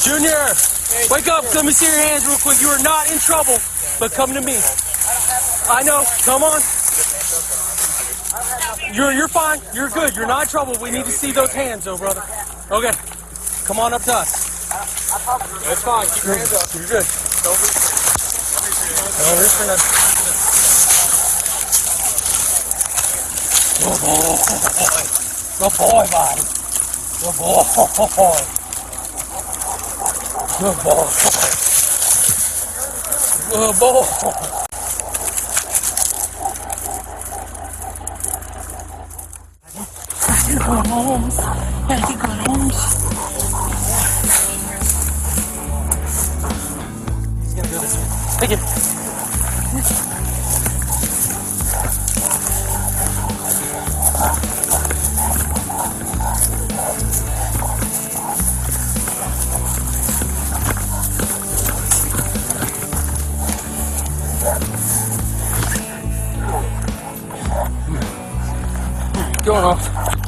Junior, wake up. Let me see your hands real quick. You are not in trouble, but come to me. I know. Come on. You're fine. You're good. You're not in trouble. We need to see those hands, though, brother. Okay. Come on up to us. That's fine. Keep your hands up. You're good. Don't reach for nothing. Good boy, buddy. Good boy. Good boy. Good boy. Go home. Gotta go home. He's gonna go this way. Take it. Going off.